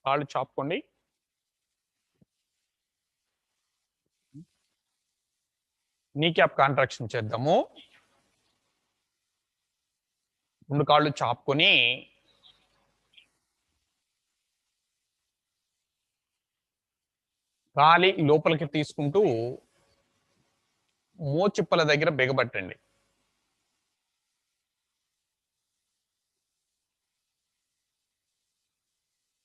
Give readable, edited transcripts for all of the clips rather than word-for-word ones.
కాళ్ళు చాపుకోండి. నీ cap contraction చేద్దాము. 2 కాళ్ళు చాపుకొని గాలి లోపలికి తీసుకుంటూ మోచిప్పల దగ్గర బిగబట్టండి.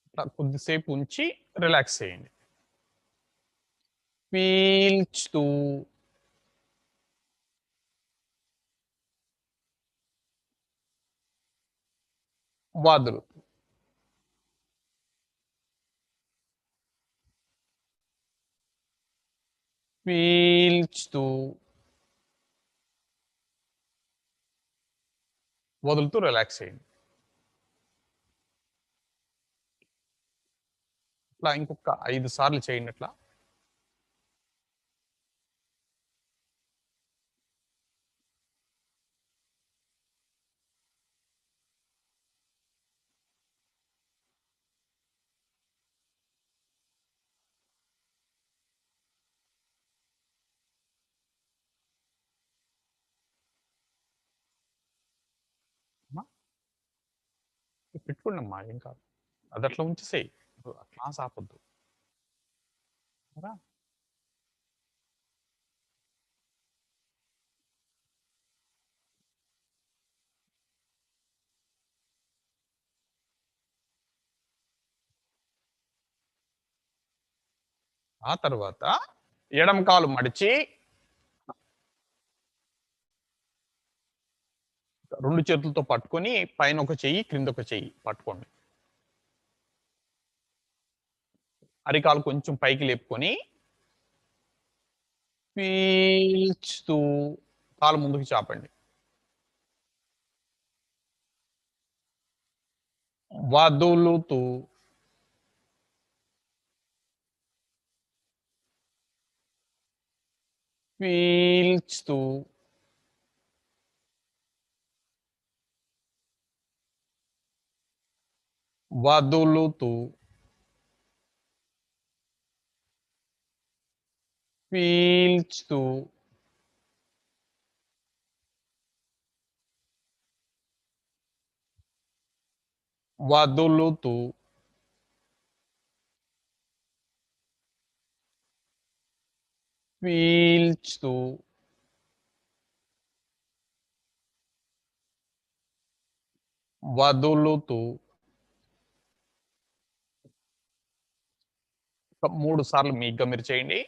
అట్లా కొద్దిసేపు ఉంచి రిలాక్స్ చేయండి. పీల్చుతూ వదులుతూ. పీల్చుతూ వదులుతూ రిలాక్స్ చేయండి. ఇట్లా ఇంకొక 5 సార్లు చేయండి అట్లా. అమ్మా! పెట్టుకోండమ్మా ఏం కాదు. అదట్లా ఉంచేసేయి. క్లాస్ ఆపొద్దు. రా. ఆ తర్వాత ఎడమ కాలు మడిచి 2 చేతులతో పట్టుకొని పైన ఒక చెయ్యి, క్రింద ఒక చెయ్యి పట్టుకోండి. అరికాలు కొంచెం పైకి లేపుకొని పీల్చుతూ కాలు ముందుకు చాపండి. వదులుతూ పీల్చుతూ వదులుతూ పీల్చుతూ వదులుతూ పీల్చుతూ వదులుతూ ఒక 3 సార్లు మీగ్గా మీరు చేయండి.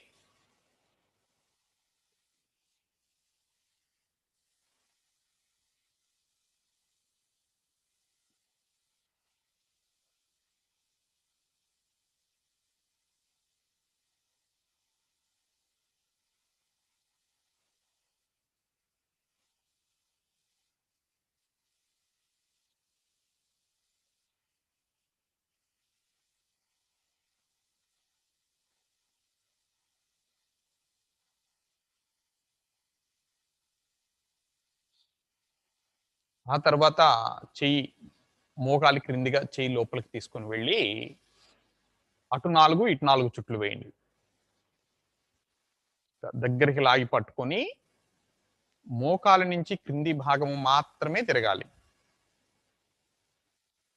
ఆ తర్వాత చెయ్యి మోకాలి క్రిందిగా చెయ్యి లోపలికి తీసుకొని వెళ్ళి అటు 4, ఇటు 4 చుట్లు వేయండి. దగ్గరికి లాగి పట్టుకొని మోకాలి నుంచి క్రింది భాగము మాత్రమే తిరగాలి.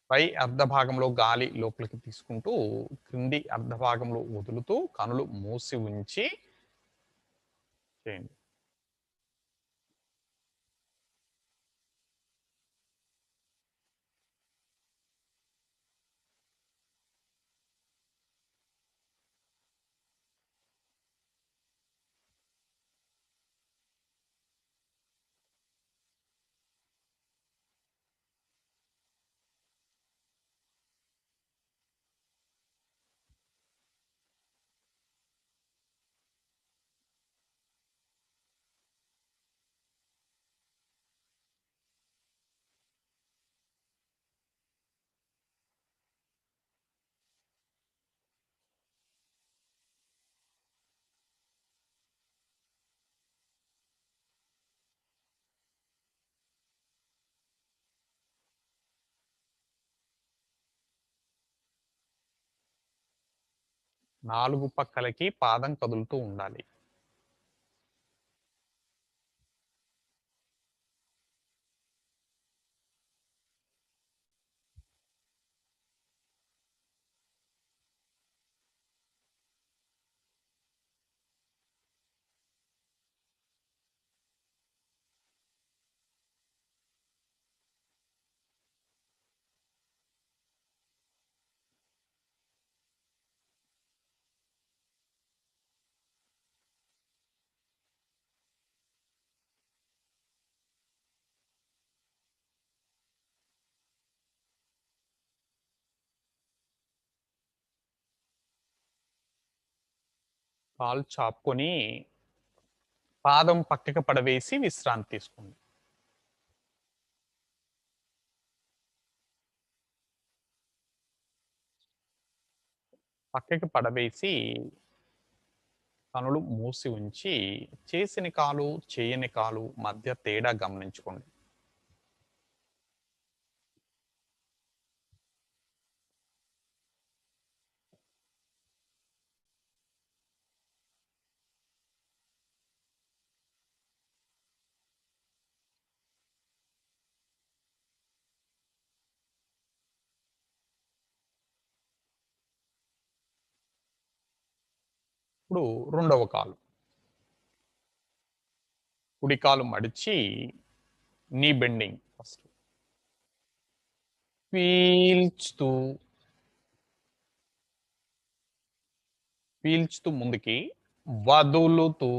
పై అర్ధ భాగంలో గాలి లోపలికి తీసుకుంటూ క్రింది అర్ధ భాగంలో వదులుతూ కనులు మూసి ఉంచి చేయండి. 4 పక్కలకి పాదం కదులుతూ ఉండాలి. కాళ్ళు చాపుకొని పాదం పక్కకి పడవేసి విశ్రాంతి తీసుకోండి. పక్కకి పడవేసి కనులు మూసి ఉంచి చేసిన కాలు, చేయని కాలు మధ్య తేడా గమనించుకోండి. ఇప్పుడు రెండవ కాలు. కుడి కాలు మడిచి నీ బెండింగ్ ఫస్ట్. పీల్చుతూ, పీల్చుతూ ముందుకి వదులుతూ,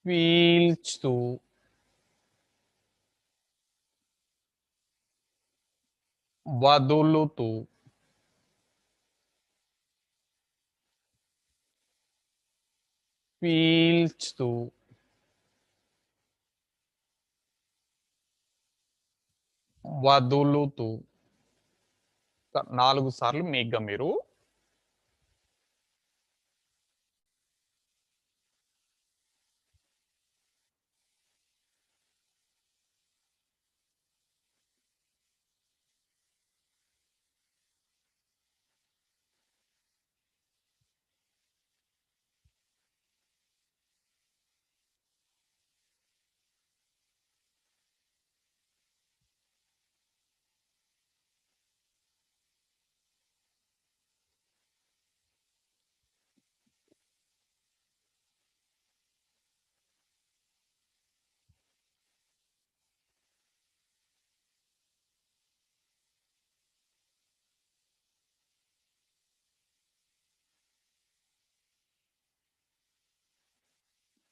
పీల్చుతూ, వదులుతూ, పీల్చుతూ, వదులుతూ 4 సార్లు మీగ్గా మీరు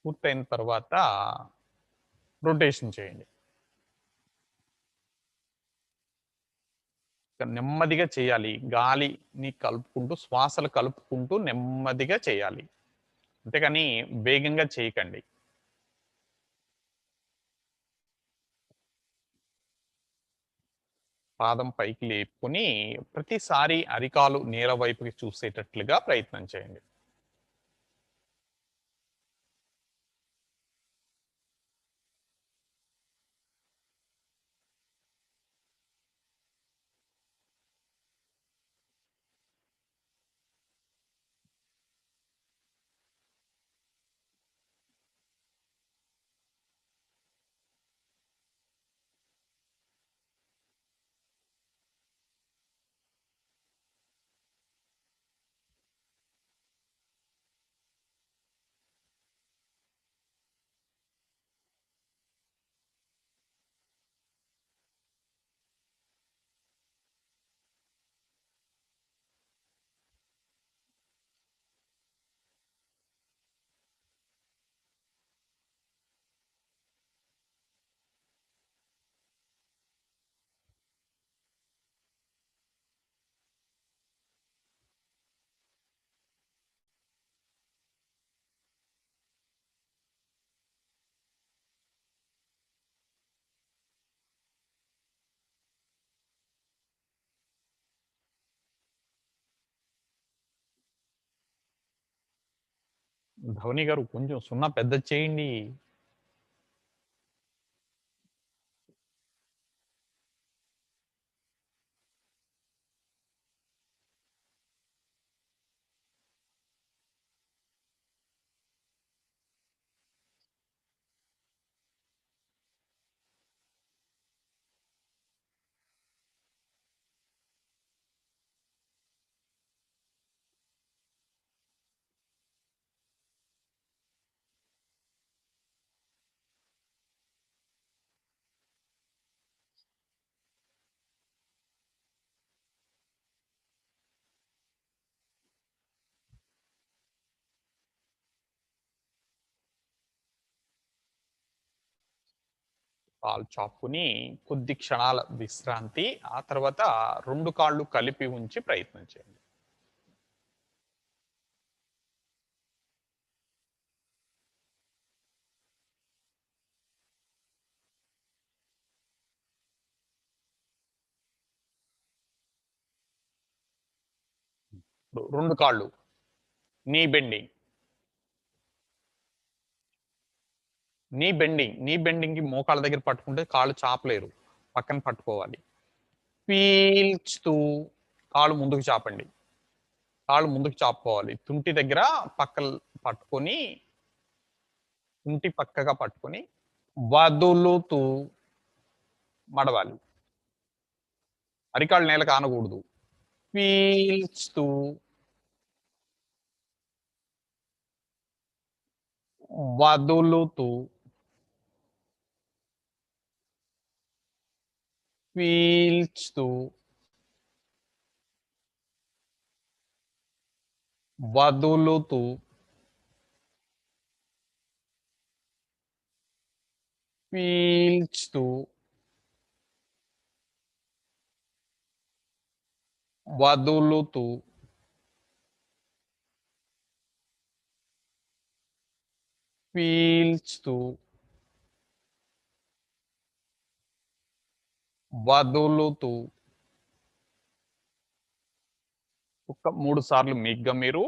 పూర్తయిన తర్వాత రొటేషన్ చేయండి. నెమ్మదిగా చేయాలి. గాలిని కలుపుకుంటూ, శ్వాసలు కలుపుకుంటూ నెమ్మదిగా చేయాలి. అంతేగాని వేగంగా చేయకండి. పాదం పైకి లేపుకొని ప్రతిసారి అరికాలు నేల వైపుకి చూసేటట్లుగా ప్రయత్నం చేయండి. ధవని గారు కొంచెం సున్నా పెద్దది చేయండి. కాళ్ళు చాపుకొని కొద్ది క్షణాల విశ్రాంతి. ఆ తర్వాత 2 కాళ్ళు కలిపి ఉంచి ప్రయత్నం చేయండి. 2 కాళ్ళు. నీ బెండింగ్. నీ బెండింగ్‌కి మోకాళ్ళ దగ్గర పట్టుకుంటే కాళ్ళు చాపలేరు. పక్కన పట్టుకోవాలి. పీల్చుతూ కాళ్ళు ముందుకు చాపండి. కాళ్ళు ముందుకు చాపుకోవాలి. తుంటి దగ్గర పక్కల్ పట్టుకొని, తుంటి పక్కగా పట్టుకొని, వదులుతూ మడవాలి. అరికాళ్ళు నేలకు ఆనకూడదు. పీల్చుతూ, వదులుతూ, పీల్చుతూ, వదులుతూ, పీల్చుతూ, వదులుతూ, పీల్చుతూ, వదులుతూ ఒక 3 సార్లు మీగ్గా మీరు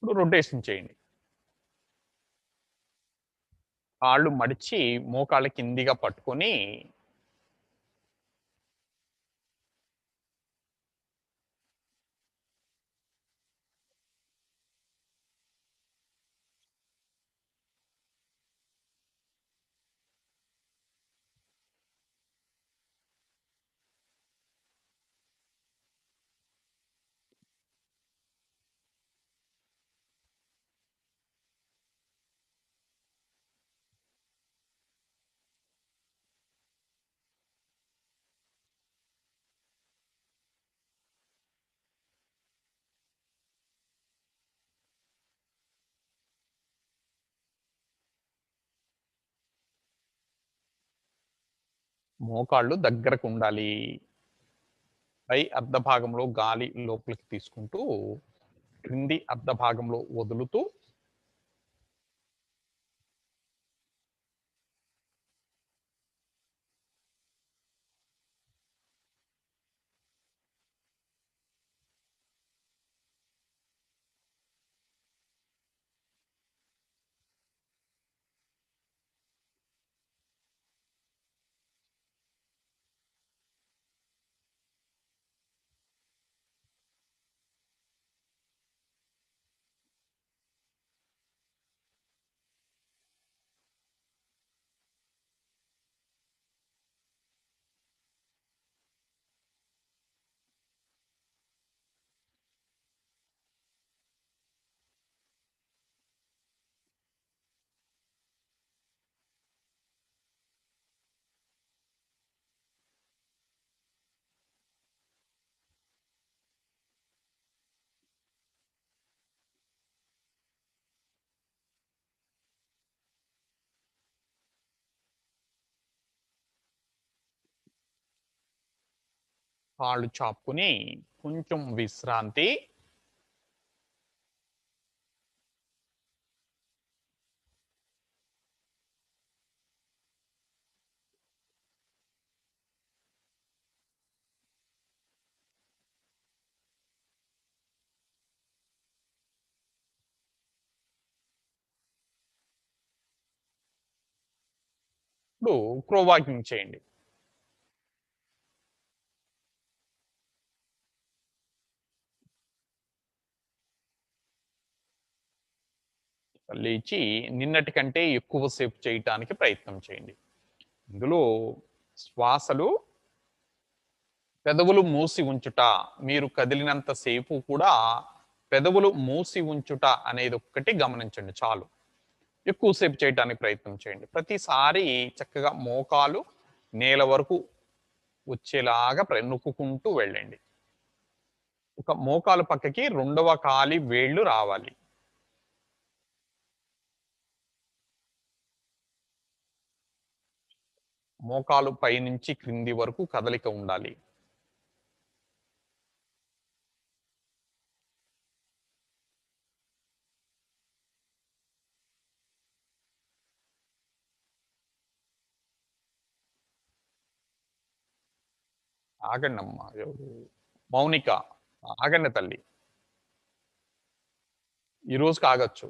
ఇప్పుడు రొటేషన్ చేయండి. కాళ్ళు మడిచి మోకాళ్ళ కిందిగా పట్టుకొని మోకాళ్ళు దగ్గరకుండాలి. పై అర్ధ భాగంలో గాలి లోపలికి తీసుకుంటూ, క్రింది అర్ధ భాగంలో వదులుతూ, కాళ్ళు చాపుకొని కొంచెం విశ్రాంతి. ఇప్పుడు క్రో వాకింగ్ చేయండి. లేచి నిన్నటి కంటే ఎక్కువ సేపు చేయటానికి ప్రయత్నం చేయండి. ఇందులో శ్వాసలు పెదవులు మూసి ఉంచుట, మీరు కదిలినంత సేపు కూడా పెదవులు మూసి ఉంచుట అనేది ఒక్కటి గమనించండి చాలు. ఎక్కువ సేపు చేయటానికి ప్రయత్నం చేయండి. ప్రతిసారి చక్కగా మోకాలు నేల వరకు వచ్చేలాగా నొక్కుకుంటూ వెళ్ళండి. ఒక మోకాలు పక్కకి రెండవ కాలి వేళ్ళు రావాలి. మోకాలు పైనుంచి క్రింది వరకు కదలిక ఉండాలి. ఆగండమ్మా. ఎవరు? మౌనిక. ఆగండి తల్లి. ఈ రోజుకి ఆగొచ్చు.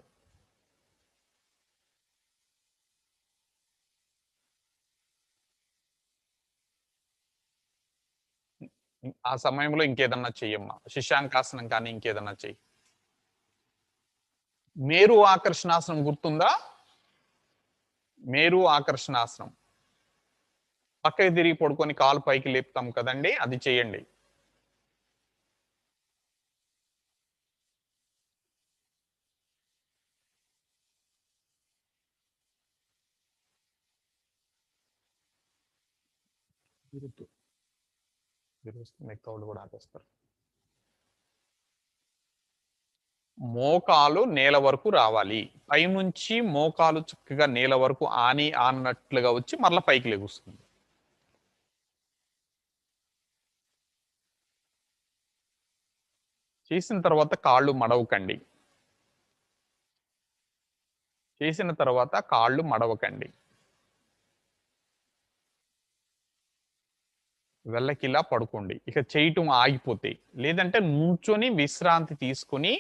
ఆ సమయంలో ఇంకేదన్నా చెయ్యమ్మా. శశాంకాసనం కానీ ఇంకేదన్నా చెయ్యి. మేరు ఆకర్షణాసనం గుర్తుందా? మేరు ఆకర్షణాసనం. పక్కకి తిరిగి పడుకొని కాలు పైకి లేపుతాం కదండీ! అది చేయండి. గుర్తు. మిగతా వాళ్ళు కూడా ఆపేస్తారు. మోకాలు నేల వరకు రావాలి. పైనుంచి మోకాలు చక్కగా నేల వరకు ఆననట్లుగా వచ్చి మరలా పైకి లెగుస్తుంది. చేసిన తర్వాత కాళ్ళు మడవకండి. చేసిన తర్వాత కాళ్ళు మడవకండి. వెల్లకిలా పడుకోండి. ఇక చేయటం ఆగిపోతే. లేదంటే నుంచొని విశ్రాంతి తీసుకొని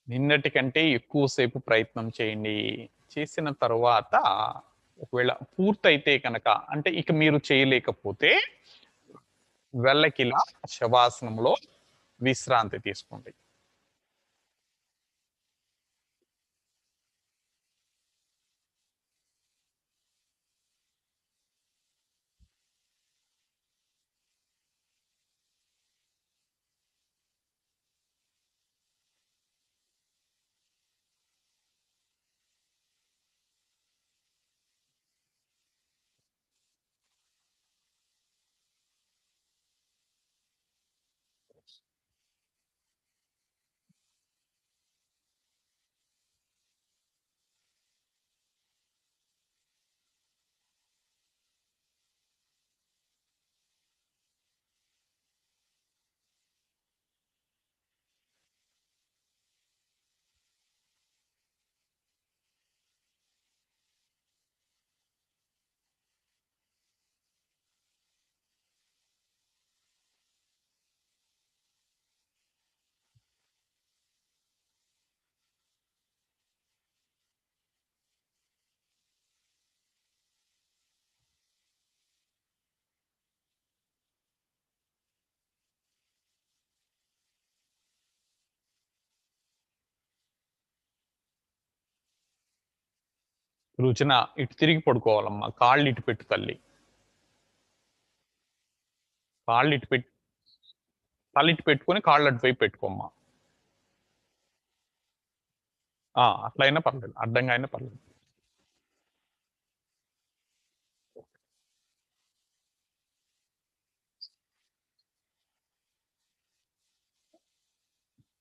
నిన్నటి కంటే ఎక్కువ సేపు ప్రయత్నం చేయండి. చేసిన తరువాత ఒకవేళ పూర్తయితే కనుక అంటే ఇక మీరు చేయలేకపోతే వెల్లకిలా శవాసనంలో విశ్రాంతి తీసుకోండి. రుచిన ఇటు తిరిగి పడుకోవాలమ్మా. కాళ్ళు ఇటు పెట్టు తల్లి. కాళ్ళు ఇటు పెట్టి తల ఇటు పెట్టుకొని కాళ్ళు అటువైపు పెట్టుకోమ్మా. అట్లయినా పర్లేదు. అడ్డంగా అయినా పర్లేదు.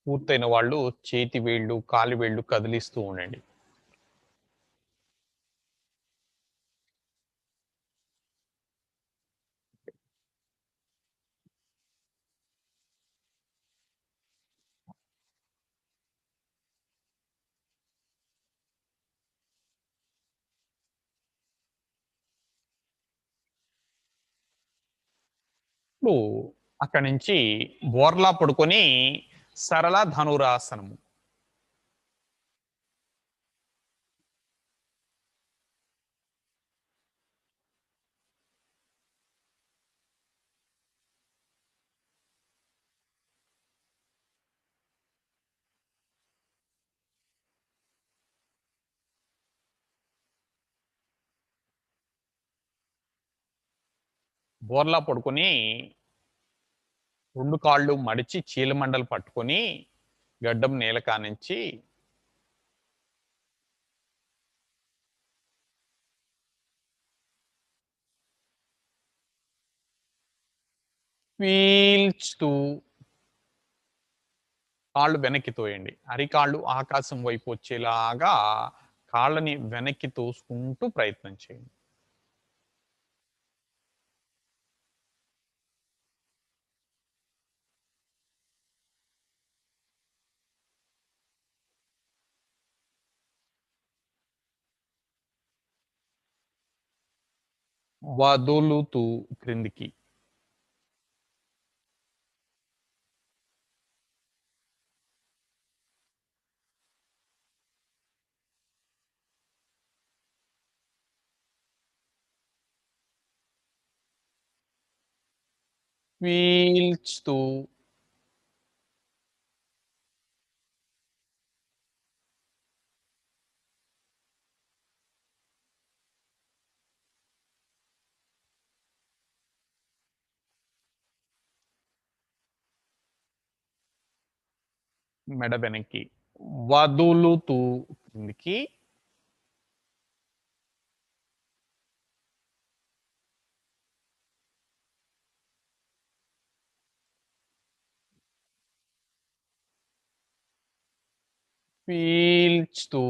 పూర్తయిన వాళ్ళు చేతి వేళ్ళు, కాలి వేళ్ళు కదిలిస్తూ ఉండండి. ఇప్పుడు అక్కడి నుంచి బోర్లా పడుకొని సరళ ధనురాసనము. బోర్లా పడుకొని 2 కాళ్ళు మడిచి చీలమండలు పట్టుకొని గడ్డం నేల కానించి పీల్చుతూ కాళ్ళు వెనక్కి తోయండి. అరికాళ్ళు ఆకాశం వైపు వచ్చేలాగా కాళ్ళని వెనక్కి తోసుకుంటూ ప్రయత్నం చేయండి. వదులుతూ క్రిందికి. పీల్చుతూ మెడ వెనక్కి. వదులుతూ క్రిందికి. పీల్చుతూ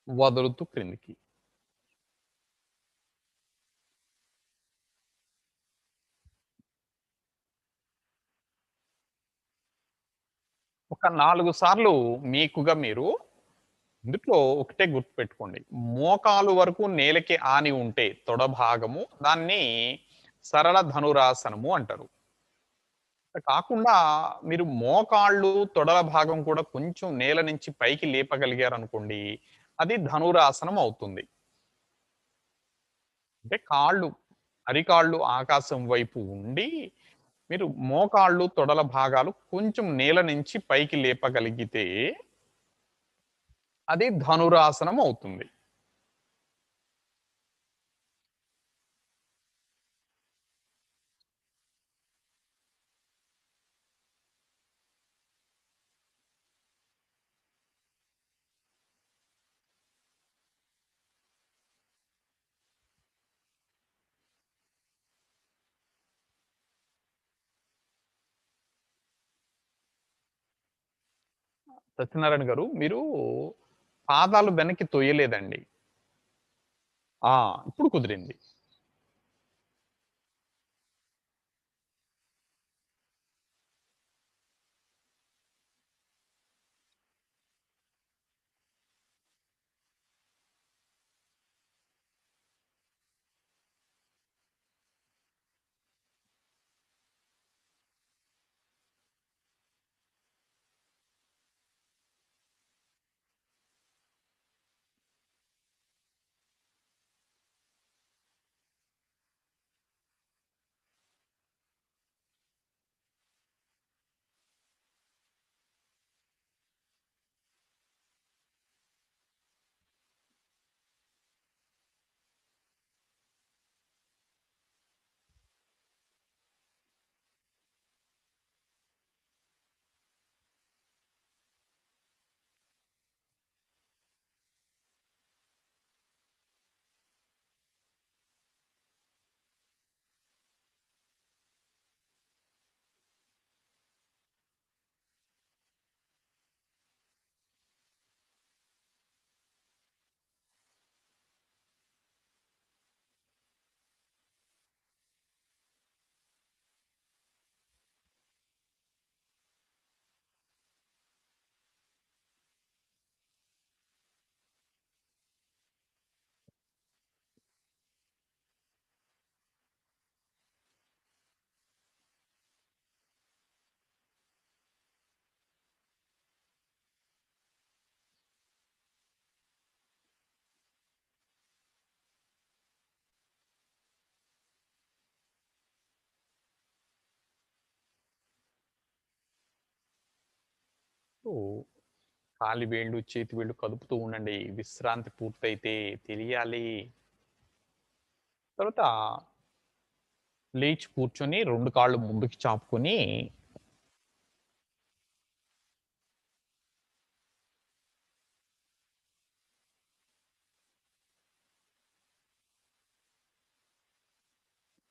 వదులుతూ క్రిందికి. ఒక 4 సార్లు మీకుగా మీరు ఇందుట్లో ఒకటే గుర్తుపెట్టుకోండి. మోకాలు వరకు నేలకి ఆని ఉంటే తొడ భాగము దాన్ని సరళ ధనురాసనము అంటారు. కాకుండా మీరు మోకాళ్ళు, తొడల భాగం కూడా కొంచెం నేల నుంచి పైకి లేపగలిగారనుకోండి, అది ధనురాసనం అవుతుంది. అంటే అరికాళ్ళు ఆకాశం వైపు ఉండి, మీరు మోకాళ్ళు, తొడల భాగాలు కొంచెం నేల నుంచి పైకి లేపగలిగితే, అది ధనురాసనం అవుతుంది. సత్యనారాయణ గారు, మీరు పాదాలు వెనక్కి తొయ్యలేదండి. ఆ! ఇప్పుడు కుదిరింది. కాలి వేళ్ళు, చేతి వేళ్ళు కదుపుతూ ఉండండి. విశ్రాంతి పూర్తయితే తెలియాలి. తర్వాత లేచి కూర్చొని 2 కాళ్ళు ముందుకి చాపుకొని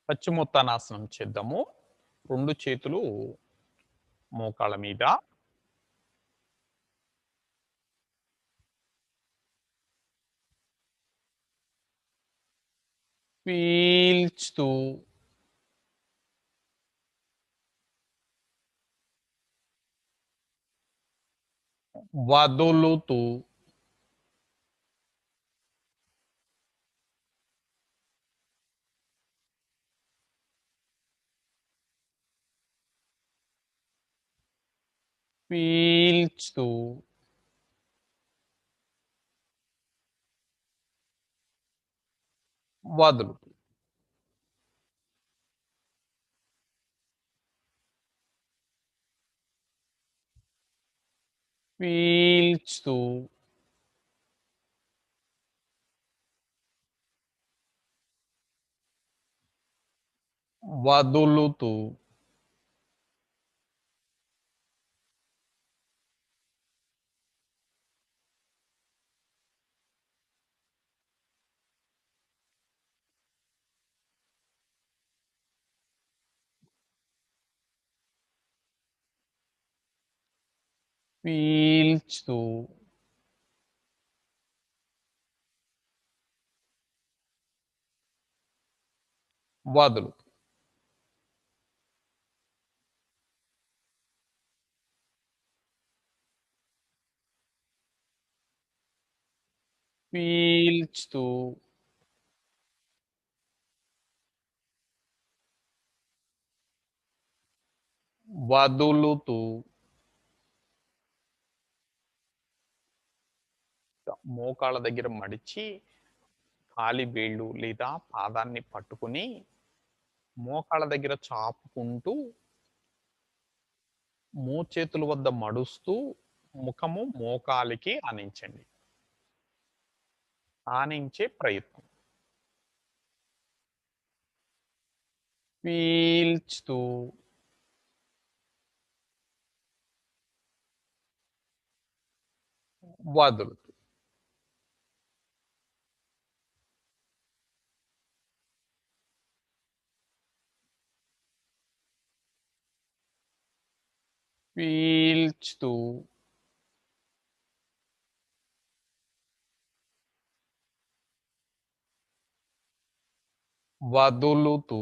పశ్చిమోత్తానాసనం చేద్దాము. 2 చేతులు మోకాళ్ళ మీద పీల్చుతూ వదులుతూ పీల్చుతూ వదులుతూ పీల్చుతూ వదులుతూ పీల్చుతూ వదులుతూ పీల్చుతూ వదులుతూ మోకాళ్ళ దగ్గర మడిచి కాలి వేళ్ళు లేదా పాదాన్ని పట్టుకుని మోకాళ్ళ దగ్గర చాపుకుంటూ మోచేతుల వద్ద మడుస్తూ ముఖము మోకాలికి ఆనించండి. ఆనించే ప్రయత్నం. పీల్చుతూ వదులుతూ పీల్చుతూ వదులుతూ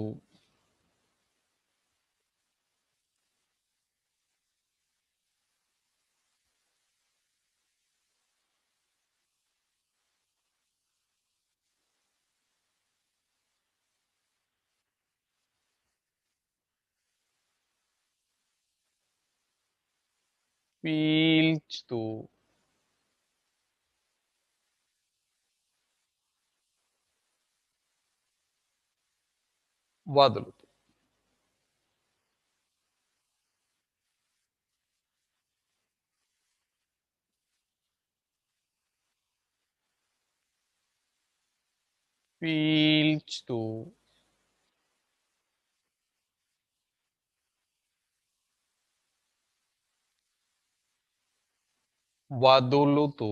పీల్చుతూ వదులుతూ పీల్చుతూ వదులుతూ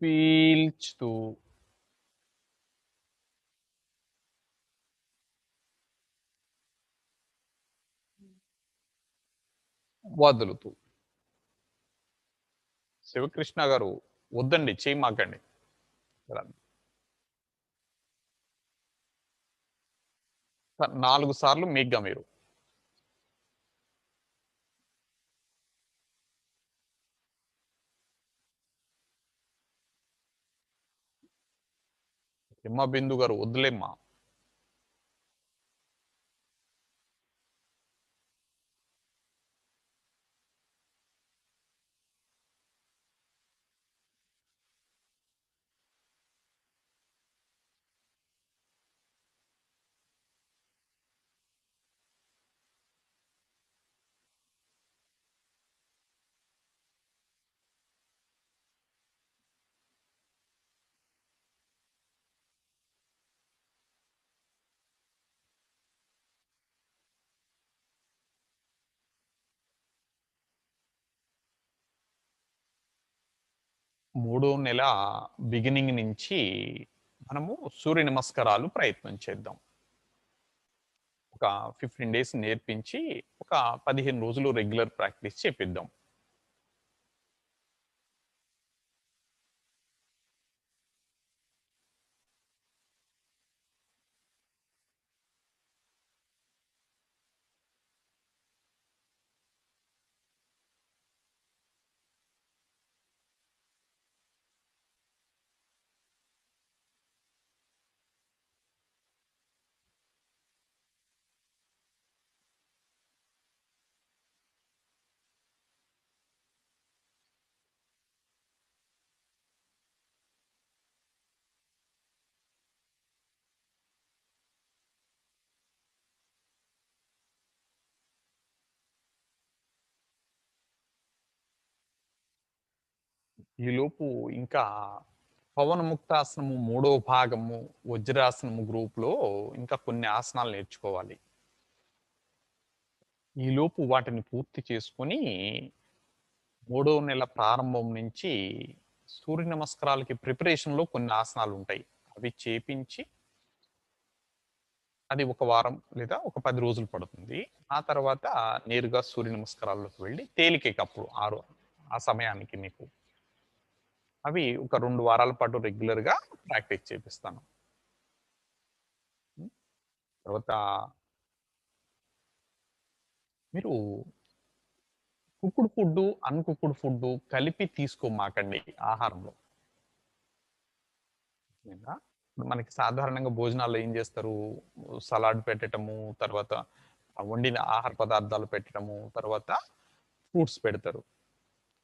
పీల్చుతూ వదులుతూ. శివకృష్ణ గారు వద్దండి చేయి మాకండి. 4 సార్లు మీగ్గా మీరు. హిమ బిందు గారు వద్దులేమ్మా. మూడో నెల బిగినింగ్ నుంచి మనము సూర్య నమస్కారాలు ప్రయత్నం చేద్దాం. ఒక 15 డేస్ నేర్పించి, ఒక 15 రోజులు రెగ్యులర్ ప్రాక్టీస్ చేపిద్దాం. ఈలోపు ఇంకా పవనముక్తాసనము మూడో భాగము, వజ్రాసనము గ్రూప్‌లో ఇంకా కొన్ని ఆసనాలు నేర్చుకోవాలి. ఈలోపు వాటిని పూర్తి చేసుకొని, మూడో నెల ప్రారంభం నుంచి సూర్య నమస్కారాలకి ప్రిపరేషన్‌లో కొన్ని ఆసనాలుంటాయి. అవి చేపించి, అది ఒక వారం లేదా ఒక 10 రోజులు పడుతుంది. ఆ తర్వాత నేరుగా సూర్య నమస్కారాల్లోకి వెళ్ళి తేలికకప్పుడు ఆ సమయానికి మీకు అవి ఒక 2 వారాల పాటు రెగ్యులర్‌గా ప్రాక్టీస్ చేపిస్తాను. హ్మ్. తర్వాత మీరు కుక్డ్ ఫుడ్డు, అన్‌కుక్డ్ ఫుడ్డు కలిపి తీసుకోమాకండి ఆహారంలో. అర్థమైందా? ఇప్పుడు మనకి సాధారణంగా భోజనాల్లో ఏం చేస్తారు? సలాడ్ పెట్టటము, తర్వాత వండిన ఆహార పదార్థాలు పెట్టటము, తర్వాత ఫ్రూట్స్ పెడతారు.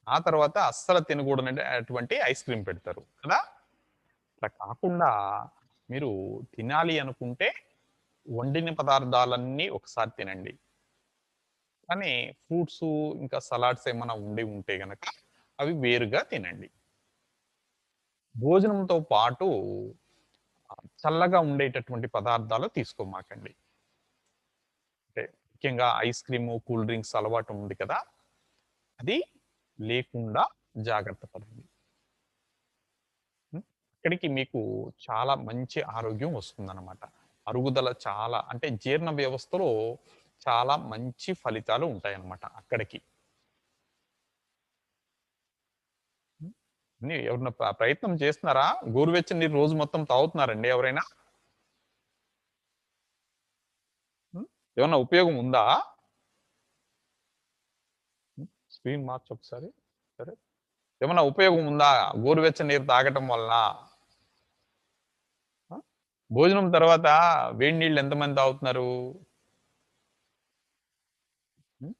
ఆ తర్వాత అస్సలు తినకూడనటువంటి ఐస్ క్రీమ్ పెడతారు కదా! అట్లా కాకుండా మీరు తినాలి అనుకుంటే వండిన పదార్థాలన్నీ ఒకసారి తినండి. కానీ ఫ్రూట్సు, ఇంకా సలాడ్స్ ఏమన్నా ఉండి ఉంటే గనక అవి వేరుగా తినండి. భోజనంతో పాటు చల్లగా ఉండేటటువంటి పదార్థాలు తీసుకోమాకండి. అంటే ముఖ్యంగా ఐస్ క్రీము, కూల్ డ్రింక్స్ అలవాటు ఉంది కదా! అది లేకుండా జాగ్రత్త పడండి. హ్మ్. అక్కడికి మీకు చాలా మంచి ఆరోగ్యం వస్తుందనమాట. అరుగుదల చాలా అంటే జీర్ణ వ్యవస్థలో చాలా మంచి ఫలితాలు ఉంటాయన్నమాట అక్కడికి. హ్మ్. ఎవరైనా ప్రయత్నం చేస్తున్నారా? గోరువెచ్చని నీరు రోజు మొత్తం తాగుతున్నారండి ఎవరైనా? హ్మ్. ఏమన్నా ఉపయోగం ఉందా? హ్మ్. స్క్రీన్ మార్చొకసారి. సరే. ఏమన్నా ఉపయోగం ఉందా? గోరువెచ్చని నీరు తాగటం వలన? ఆ! భోజనం తర్వాత వేడి నీళ్ళు ఎంతమంది తాగుతున్నారు? హ్మ్.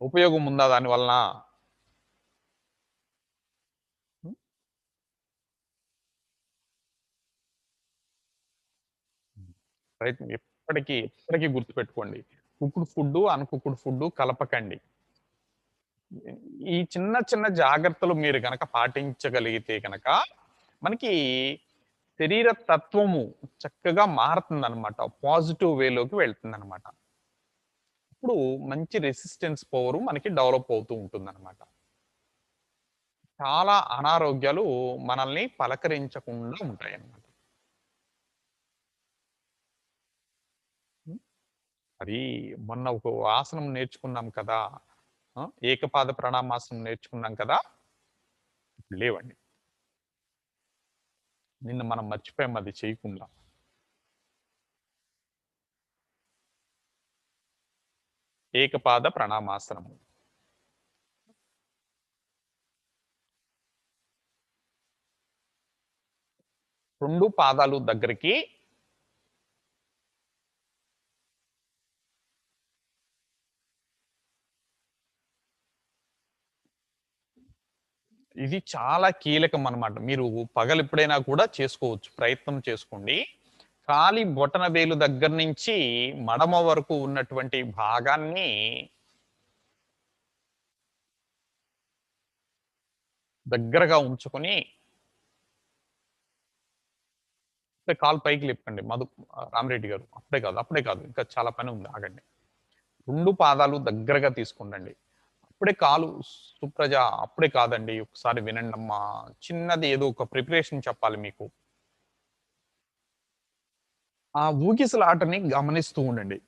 ఉపయోగం ఉందా దాని వలన? హ్మ్. ప్రయత్నం ఎప్పటికి గుర్తుపెట్టుకోండి. కుక్డ్ ఫుడ్డు, అన్‌కుక్డ్ ఫుడ్డు కలపకండి. ఈ చిన్న చిన్న జాగ్రత్తలు మీరు గనక పాటించగలిగితే గనక, మనకి శరీర తత్వము చక్కగా మారుతుందనమాట. పాజిటివ్ వేలోకి వెళ్తుందనమాట. అప్పుడు మంచి రెసిస్టెన్స్ పవరు మనకి డెవలప్ అవుతూ ఉంటుందనమాట. చాలా అనారోగ్యాలు మనల్ని పలకరించకుండా ఉంటాయన్నమాట. హ్మ్. అది మొన్న ఒక ఆసనం నేర్చుకున్నాం కదా! ఏకపాద ప్రణామాసనం నేర్చుకున్నాం కదా! లేవండి. నిన్న మనం మర్చిపోయాం అది చేయకుండా. ఏకపాద ప్రణామాసనము. 2 పాదాలు దగ్గరికి ఇది చాలా కీలకం అన్నమాట. మీరు పగలెప్పుడైనా కూడా చేసుకోవచ్చు. ప్రయత్నం చేసుకోండి. కాలి బొటన వేలు దగ్గర నుంచి మడమ వరకు ఉన్నటువంటి భాగాన్ని దగ్గరగా ఉంచుకొని కాలు పైకి లేపండి. రామిరెడ్డి గారు. అప్పుడే కాదు. ఇంకా చాలా పని ఉంది. ఆగండి. 2 పాదాలు దగ్గరగా తీసుకుండండి. అప్పుడే కాలు సుప్రజ అప్పుడే కాదండి. ఒకసారి వినండమ్మా. చిన్నది ఏదో ఒక ప్రిపరేషన్ చెప్పాలి మీకు. ఆ ఊగిసలాటని గమనిస్తూ ఉండండి.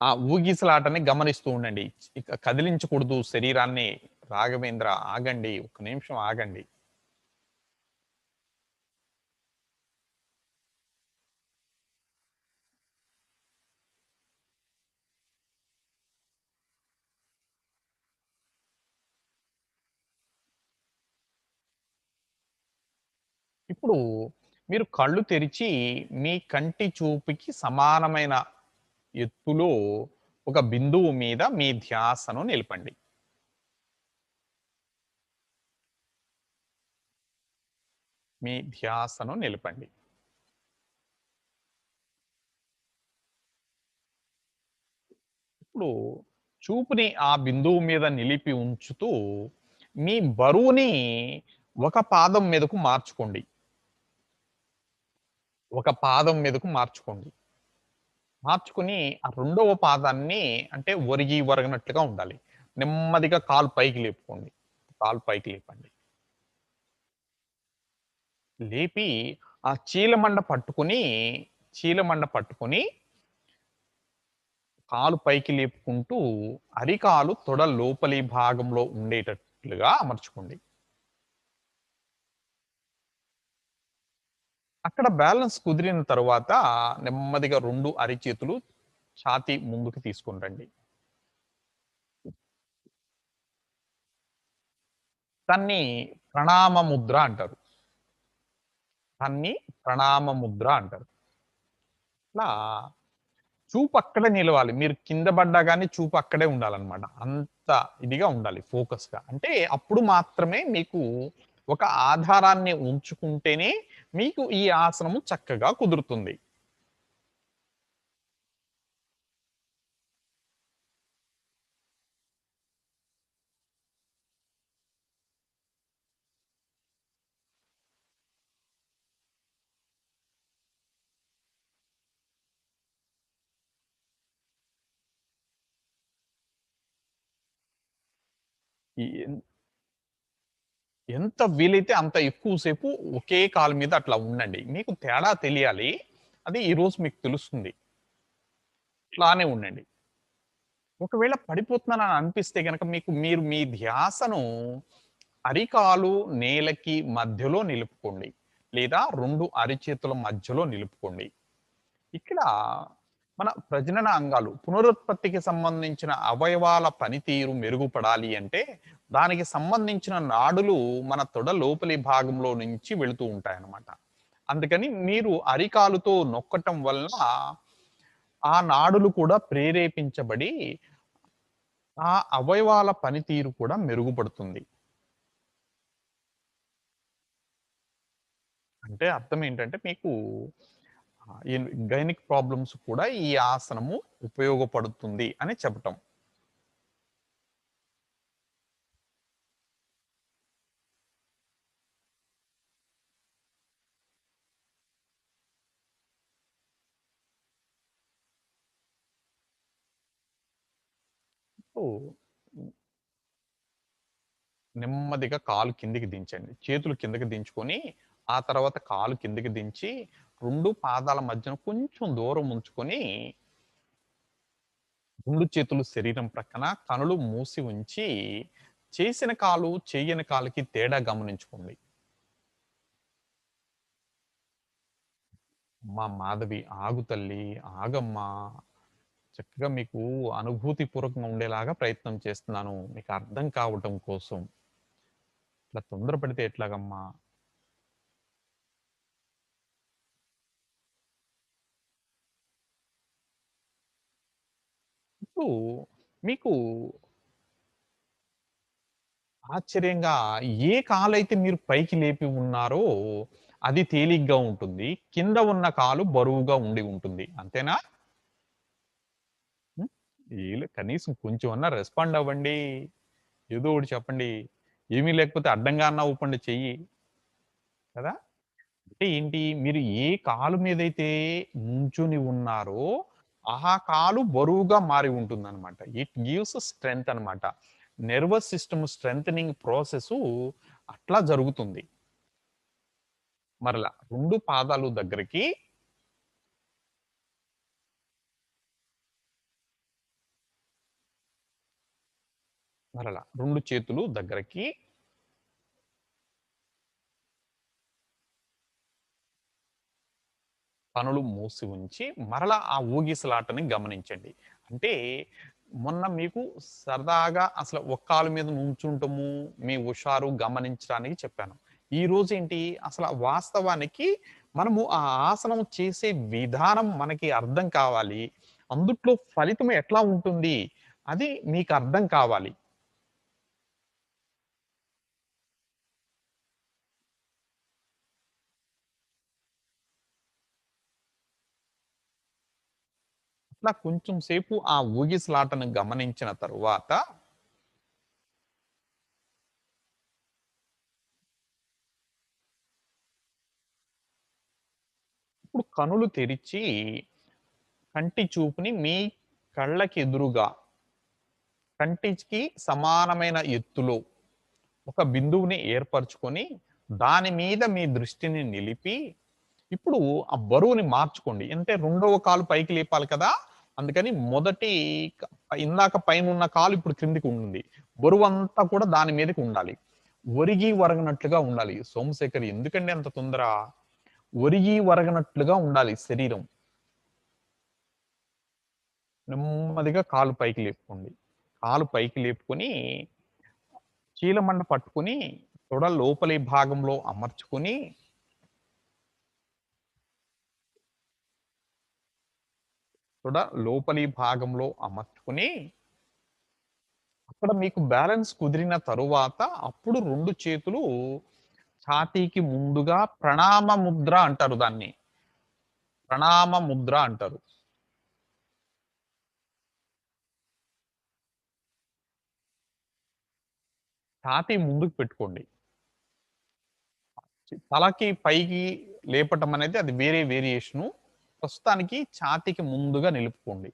ఆ ఊగిసలాటని గమనిస్తూ ఉండండి. ఇక కదిలించకూడదు శరీరాన్ని. రాఘవేంద్ర ఆగండి. ఒక్క నిమిషం ఆగండి. ఇప్పుడు మీరు కళ్ళు తెరిచి మీ కంటి చూపుకి సమానమైన ఎత్తులో ఒక బిందువు మీద మీ ధ్యాసను నిలపండి. మీ ధ్యాసను నిలపండి. ఇప్పుడు చూపుని ఆ బిందువు మీద నిలిపి ఉంచుతూ మీ బరువుని ఒక పాదం మీదకు మార్చుకోండి. ఒక పాదం మీదకు మార్చుకోండి. మార్చుకొని ఆ రెండవ పాదాన్ని అంటే ఒరిగి ఒరగనట్లుగా ఉండాలి. నెమ్మదిగా కాలు పైకి లేపుకోండి. కాలు పైకి లేపండి. లేపి ఆ చీలమండ పట్టుకొని కాలు పైకి లేపుకుంటూ అరికాలు తొడ లోపలి భాగంలో ఉండేటట్లుగా అమర్చుకోండి. అక్కడ బ్యాలెన్స్ కుదిరిన తరువాత నెమ్మదిగా 2 అరిచేతులు ఛాతీ ముందుకు తీసుకొని రండి. దాన్ని ప్రణామ ముద్ర అంటారు. దాన్ని ప్రణామ ముద్ర అంటారు. ఇట్లా చూపు అక్కడే నిలవాలి. మీరు కింద పడ్డా గాని చూపు అక్కడే ఉండాలన్నమాట. అంత ఇదిగా ఉండాలి ఫోకస్‌గా. అంటే అప్పుడు మాత్రమే మీకు ఒక ఆధారాన్ని ఉంచుకుంటేనే మీకు ఈ ఆసనము చక్కగా కుదురుతుంది. ఈ ఎంత వీలైతే అంత ఎక్కువ సేపు ఒకే కాలు మీద అట్లా ఉండండి. మీకు తేడా తెలియాలి. అది ఈరోజు మీకు తెలుస్తుంది. ఇట్లానే ఉండండి. ఒకవేళ పడిపోతున్నానని అనిపిస్తే గనక మీరు మీ ధ్యాసను అరికాలు నేలకి మధ్యలో నిలుపుకోండి. లేదా 2 అరిచేతుల మధ్యలో నిలుపుకోండి. ఇక్కడ మన ప్రజనన అంగాలు, పునరుత్పత్తికి సంబంధించిన అవయవాల పనితీరు మెరుగుపడాలి అంటే, దానికి సంబంధించిన నాడులు మన తొడ లోపలి భాగంలో నుంచి వెళుతూ ఉంటాయన్నమాట. అందుకని మీరు అరికాలుతో నొక్కటం వలన ఆ నాడులు కూడా ప్రేరేపించబడి, ఆ అవయవాల పనితీరు కూడా మెరుగుపడుతుంది. అంటే అర్థం ఏంటంటే మీకు ఈ గైనిక్ ప్రాబ్లమ్స్ కూడా ఈ ఆసనము ఉపయోగపడుతుంది అని చెప్పటం. సో, నెమ్మదిగా కాలు కిందకి దించండి. చేతులు కిందకి దించుకొని, ఆ తర్వాత కాలు కిందకి దించి, 2 పాదాల మధ్యన కొంచెం దూరం ఉంచుకొని, 2 చేతులు శరీరం ప్రక్కన, కనులు మూసి ఉంచి, చేసిన కాలు, చెయ్యని కాలుకి తేడా గమనించుకోండి. అమ్మా మాధవి ఆగు తల్లి, ఆగమ్మా! చక్కగా మీకు అనుభూతిపూర్వకంగా ఉండేలాగా ప్రయత్నం చేస్తున్నాను. మీకు అర్థం కావటం కోసం. ఇట్లా తొందరపడితే ఎట్లాగమ్మా? ఇప్పుడు మీకు ఆశ్చర్యంగా ఏ కాలైతే మీరు పైకి లేపి ఉన్నారో, అది తేలిగ్గా ఉంటుంది. కింద ఉన్న కాలు బరువుగా ఉండి ఉంటుంది. అంతేనా? హ్మ్. కనీసం కొంచెం అన్నా రెస్పాండ్ అవ్వండి. ఏదో ఒకటి చెప్పండి. ఏమీ లేకపోతే అడ్డంగా అన్నా ఊపండి చెయ్యి. కదా! అంటే ఏంటి? మీరు ఏ కాలు మీదైతే నుంచొని ఉన్నారో, ఆ కాలు బరువుగా మారి ఉంటుందనమాట. ఇట్ గివ్స్ స్ట్రెంత్ అనమాట. నెర్వస్ సిస్టమ్ స్ట్రెంథెనింగ్ ప్రాసెసు అట్లా జరుగుతుంది. మరలా 2 పాదాలు దగ్గరికి మరలా 2 చేతులు దగ్గరకి కనులు మూసి ఉంచి, మరలా ఆ ఊగిసలాటని గమనించండి. అంటే మొన్న మీకు సరదాగా అసలు ఒక కాలు మీద నుంచుంటము, మీ హుషారు గమనించడానికి చెప్పాను. ఈరోజేంటి అసల వాస్తవానికి మనము ఆ ఆసనం చేసే విధానం మనకి అర్థం కావాలి. అందుట్లో ఫలితం ఎట్లా ఉంటుంది? అది మీకు అర్థం కావాలి. అట్లా కొంచెం సేపు ఆ ఊగిసలాటను గమనించిన తరువాత ఇప్పుడు కనులు తెరిచి కంటి చూపుని మీ కళ్ళకెదురుగా కంటికి సమానమైన ఎత్తులో ఒక బిందువుని ఏర్పరచుకొని, దాని మీద మీ దృష్టిని నిలిపి, ఇప్పుడు ఆ బరువుని మార్చుకోండి. అంటే రెండవ కాలు పైకి లేపాలి కదా! అందుకని మొదటి క ఇందాక పైనున్న కాలు ఇప్పుడు క్రిందికి ఉంది. బరువంతా కూడా దాని మీదకి ఉండాలి. ఒరిగి వరగనట్లుగా ఉండాలి. సోమశేఖర్ ఎందుకండి అంత తొందర? ఒరిగి వరగనట్లుగా ఉండాలి శరీరం. నెమ్మదిగా కాలు పైకి లేపుకోండి. కాలు పైకి లేపుకొని చీలమండ పట్టుకొని తొడ లోపలి భాగంలో అమర్చుకొని, తొడ లోపలి భాగంలో అమర్చుకొని, అక్కడ మీకు బ్యాలెన్స్ కుదిరిన తరువాత అప్పుడు 2 చేతులు ఛాతీకి ముందుగా ప్రణామ ముద్ర అంటారు దాన్ని. ప్రణామ ముద్ర అంటారు. ఛాతీ ముందుకు పెట్టుకోండి. తలకి పైకి లేపటం అనేది అది వేరే వేరియేషను. ప్రస్తుతానికి ఛాతీకి ముందుగా నిలుపుకోండి.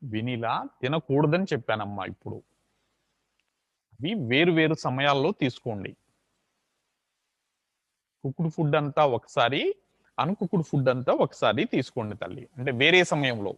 వెనిలా తినకూడదని చెప్పానమ్మా ఇప్పుడు. అవి వేరు వేరు సమయాల్లో తీసుకోండి. కుక్డ్ ఫుడ్ అంతా ఒకసారి, అన్‌కుక్డ్ ఫుడ్ అంతా ఒకసారి తీసుకోండి తల్లి. అంటే వేరే సమయంలో.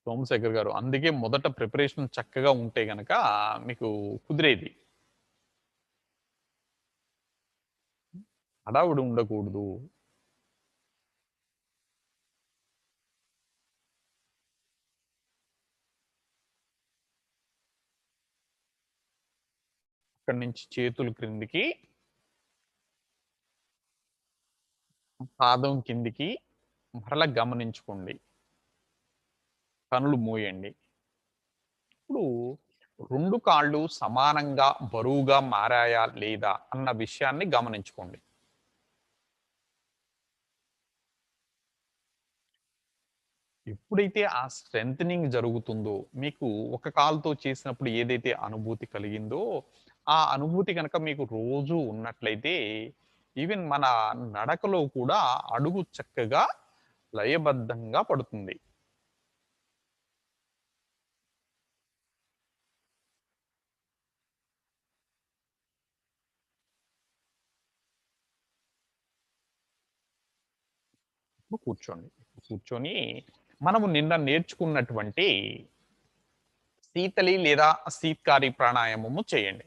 సోమశేఖర్ గారు. అందుకే మొదట ప్రిపరేషన్ చక్కగా ఉంటే గనక మీకు కుదిరేది. హడావుడి ఉండకూడదు. అక్కడి నుంచి చేతులు క్రిందికి, పాదం కిందికి మరల గమనించుకోండి. కనులు మూయండి. ఇప్పుడు 2 కాళ్ళు సమానంగా బరువుగా మారాయా లేదా అన్న విషయాన్ని గమనించుకోండి. ఎప్పుడైతే ఆ స్ట్రెంథెనింగ్ జరుగుతుందో, మీకు ఒక కాలుతో చేసినప్పుడు ఏదైతే అనుభూతి కలిగిందో, ఆ అనుభూతి గనక మీకు రోజు ఉన్నట్లయితే, ఈవెన్ మన నడకలో కూడా అడుగు చక్కగా లయబద్ధంగా పడుతుంది. కూర్చోండి. కూర్చొని మనము నిన్న నేర్చుకున్నటువంటి శీతలి లేదా శీత్కారి ప్రాణాయామము చేయండి.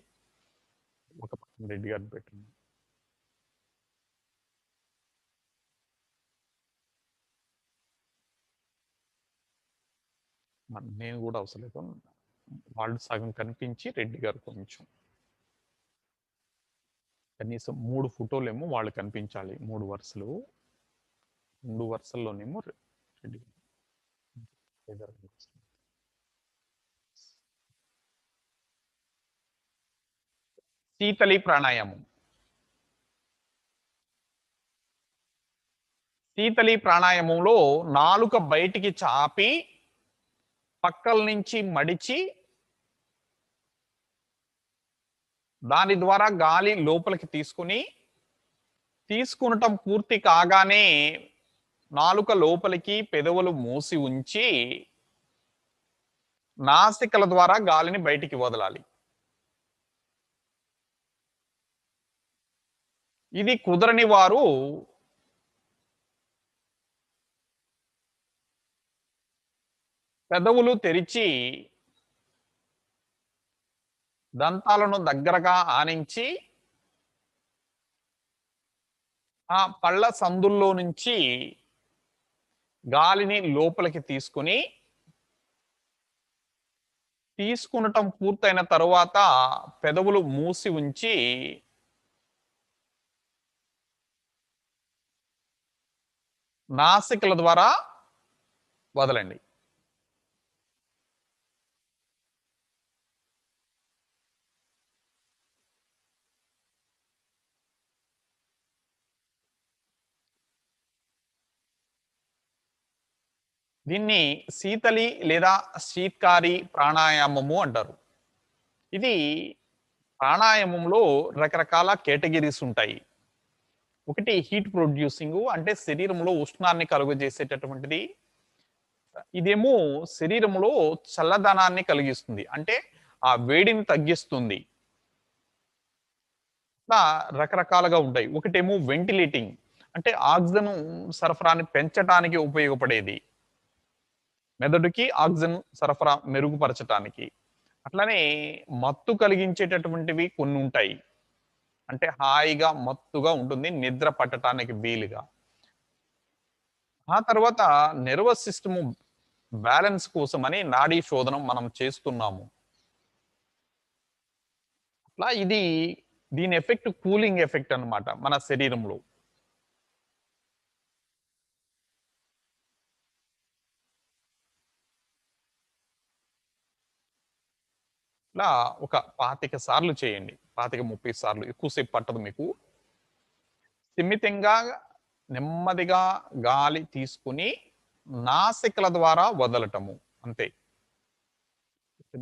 ఒక పక్కన రెడ్డి గారిని పెట్టండి. నేను కూడా అవసరం లేదు. వాళ్ళు సగం కనిపించి రెడ్డి గారు కొంచెం. కనీసం 3 ఫోటోలేమో వాళ్ళు కనిపించాలి. 3 వరుసలు. 2 వరుసల్లోనేమో రెడ్డి గారు కనిపిస్తారు. శీతలి ప్రాణాయామం. శీతలి ప్రాణాయామంలో నాలుక బయటికి చాపి పక్కల నుంచి మడిచి దాని ద్వారా గాలి లోపలికి తీసుకునటం పూర్తి కాగానే నాలుక లోపలికి పెదవులు మూసి ఉంచి నాసికల ద్వారా గాలిని బయటికి వదలాలి. ఇది కుదరని వారు పెదవులు తెరిచి దంతాలను దగ్గరగా ఆనించి ఆ పళ్ళ సందుల్లో నుంచి గాలిని లోపలికి తీసుకునటం పూర్తయిన తరువాత పెదవులు మూసి ఉంచి నాసికల ద్వారా వదలండి. దీన్ని శీతలి లేదా శీత్కారి ప్రాణాయామము అంటారు. ఇది ప్రాణాయామంలో రకరకాల కేటగిరీస్ ఉంటాయి. ఒకటి హీట్ ప్రొడ్యూసింగ్ అంటే శరీరంలో ఉష్ణాన్ని కలుగజేసేటటువంటిది. ఇదేమో శరీరంలో చల్లదనాన్ని కలిగిస్తుంది. అంటే ఆ వేడిని తగ్గిస్తుంది. ఇట్లా రకరకాలుగా ఉంటాయి. ఒకటేమో వెంటిలేటింగ్ అంటే ఆక్సిజన్ సరఫరాని పెంచటానికి ఉపయోగపడేది. మెదడుకి ఆక్సిజన్ సరఫరా మెరుగుపరచటానికి. అట్లనే మత్తు కలిగించేటటువంటివి కొన్ని ఉంటాయి. అంటే హాయిగా మత్తుగా ఉంటుంది నిద్ర పట్టటానికి వీలుగా. ఆ తర్వాత నెర్వస్ సిస్టమ్ బ్యాలెన్స్ కోసమని నాడీ శోధనం మనం చేస్తున్నాము. అట్లా దీని ఎఫెక్ట్ కూలింగ్ ఎఫెక్ట్ అన్నమాట మన శరీరంలో. ఇట్లా ఒక 25 సార్లు చేయండి. 25, 30 సార్లు ఎక్కువ సేపు పట్టదు మీకు. స్థిమితంగా నెమ్మదిగా గాలి తీసుకొని నాసికల ద్వారా వదలటము అంతే.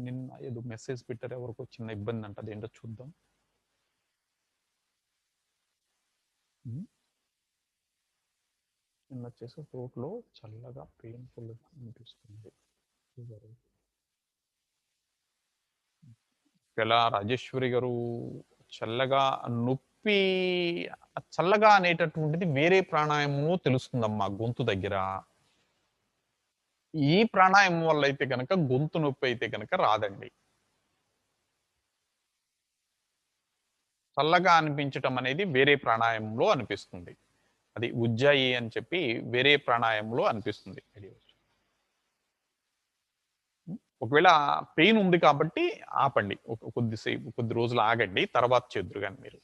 నిన్న ఏదో మెసేజ్ పెట్టారు ఎవరికో చిన్న ఇబ్బంది అంట అదేంటో చూద్దాం. ఉమ్. నిన్న వచ్చేసి త్రోట్లో చల్లగా పెయిన్ఫుల్ గా అనిపిస్తుంది. ఫీవర్. ఇలా రాజేశ్వరి గారు చల్లగా నొప్పి చల్లగా అనేటటువంటిది వేరే ప్రాణాయామము తెలుస్తుందమ్మా గొంతు దగ్గర. ఈ ప్రాణాయామం వల్ల అయితే గనక గొంతు నొప్పి అయితే గనక రాదండి. చల్లగా అనిపించటం అనేది వేరే ప్రాణాయామంలో అనిపిస్తుంది. అది ఉజ్జాయి అని చెప్పి వేరే ప్రాణాయామంలో అనిపిస్తుంది. ఒకవేళ పెయిన్ ఉంది కాబట్టి ఆపండి. కొద్దిసేపు కొద్ది రోజులు ఆగండి. తర్వాత చేద్దురు గాని మీరు.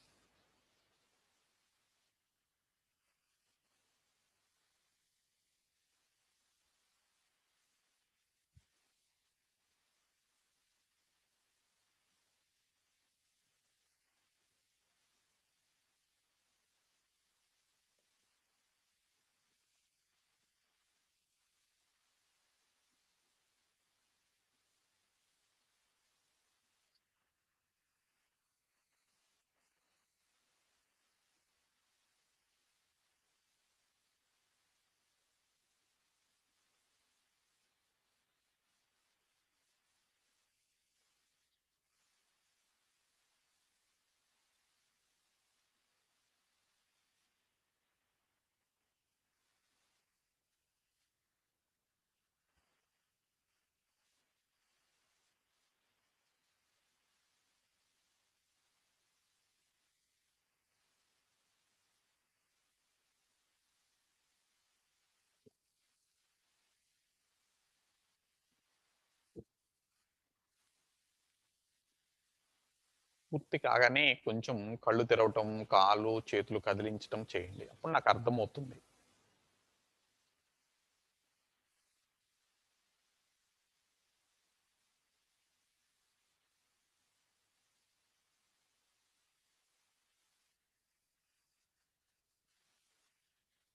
పూర్తి కాగానే కొంచెం కళ్ళు తెరవటం, కాళ్ళు, చేతులు కదిలించటం చేయండి. అప్పుడు నాకు అర్థమవుతుంది.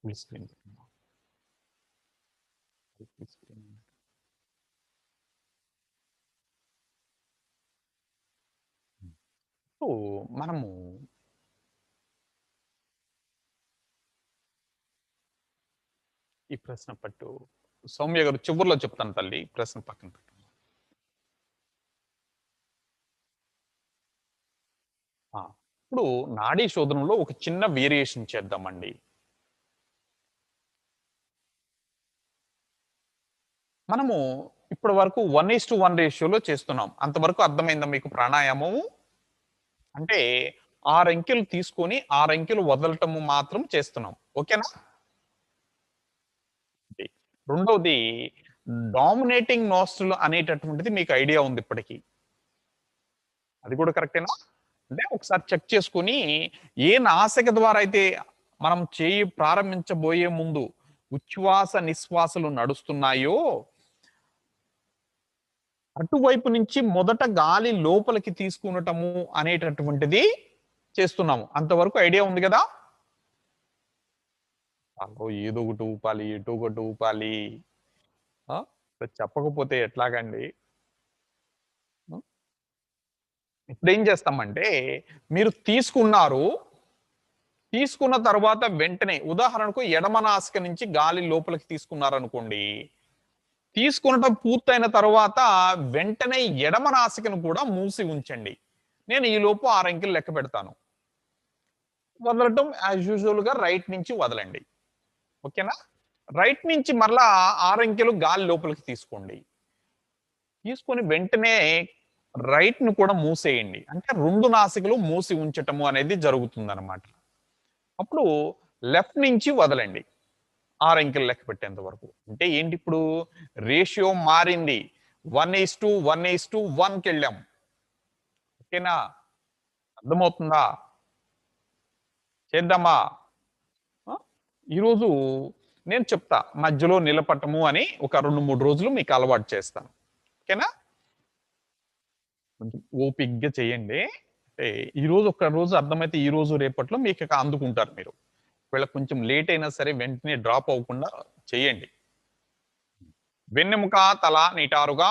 Full screen. Full screen. So, మనము ఈ ప్రశ్న పట్టు సౌమ్య గారు చివర్లో చెప్తాను తల్లి. ఈ ప్రశ్న పక్కన పెట్టు. ఆ! ఇప్పుడు నాడీ శోధనలో ఒక చిన్న వేరియేషన్ చేద్దామండి. మనము ఇప్పటి వరకు 1:1 రేషియోలో చేస్తున్నాం. అంతవరకు అర్థమైందా మీకు ప్రాణాయామము? అంటే 6 అంకెలు తీసుకొని 6 అంకెలు వదలటము మాత్రం చేస్తున్నాం. ఓకేనా? ఇది. రెండోది డామినేటింగ్ నోస్ట్రిల్ అనేటటువంటిది మీకు ఐడియా ఉంది ఇప్పటికి. అది కూడా కరెక్టేనా? అంటే ఒకసారి చెక్ చేసుకొని ఏ నాసిక ద్వారా అయితే మనం చేయి ప్రారంభించబోయే ముందు ఉచ్ఛ్వాస, నిశ్వాసలు నడుస్తున్నాయో అటువైపు నుంచి మొదట గాలి లోపలికి తీసుకునటము అనేటటువంటిది చేస్తున్నాము. అంతవరకు ఐడియా ఉంది గదా! అగో ఏదో ఒకటి ఊపాలి, ఎటో ఒకటి ఊపాలి. ఆ! చెప్పకపోతే ఎట్లాగండి? హ్మ్. ఇప్పుడేం చేస్తామంటే, మీరు తీసుకున్నారు. తీసుకున్న తర్వాత వెంటనే ఉదాహరణకు ఎడమ నాసిక నుంచి గాలి లోపలికి తీసుకున్నారనుకోండి. తీసుకునటం పూర్తయిన తర్వాత వెంటనే ఎడమ నాసికను కూడా మూసి ఉంచండి. నేను ఈలోపు 6 అంకెలు లెక్క పెడతాను. వదలటం యాజ్ యూజువల్‌గా రైట్ నుంచి వదలండి. ఓకేనా? రైట్ నుంచి మరలా 6 అంకెలు గాలి లోపలికి తీసుకోండి. తీసుకొని వెంటనే రైట్‌ని కూడా మూసేయండి. అంటే 2 నాసికలు మూసి ఉంచటము అనేది జరుగుతుందనమాట. అప్పుడు లెఫ్ట్ నుంచి వదలండి. 6 అంకెలు లెక్క పెట్టేంత వరకు. అంటే ఏంటి ఇప్పుడు రేషియో మారింది. 1:1:1 కెళ్ళాం. ఓకేనా? అర్థమవుతుందా? చేద్దామా? ఆ! ఈరోజు నేను చెప్తా. మధ్యలో నిలపటము అని ఒక 2, 3 రోజులు మీకు అలవాటు చేస్తాను. ఓకేనా? కొంచెం ఓపికగా చేయండి. అంటే ఈరోజు ఒక రోజు అర్థమైతే ఈరోజు, రేపట్లో మీకిక అందుకుంటారు మీరు. ఒకవేళ కొంచెం లేట్ అయినా సరే వెంటనే డ్రాప్ అవ్వకుండా చేయండి. వెన్నెముక, తల నిటారుగా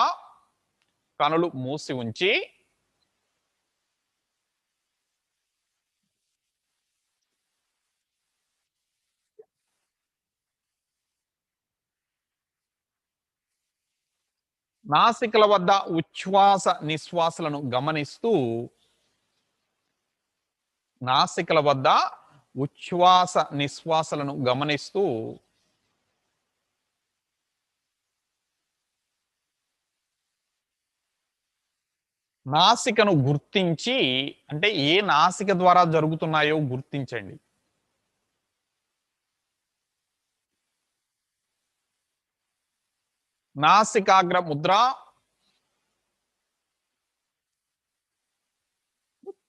కనులు మూసి ఉంచి నాసికల వద్ద ఉచ్ఛ్వాస, నిశ్వాసలను గమనిస్తూ నాసికల వద్ద ఉచ్ఛ్వాస, నిశ్వాసలను గమనిస్తూ నాసికను గుర్తించి అంటే ఏ నాసిక ద్వారా జరుగుతున్నాయో గుర్తించండి. నాసికాగ్ర ముద్ర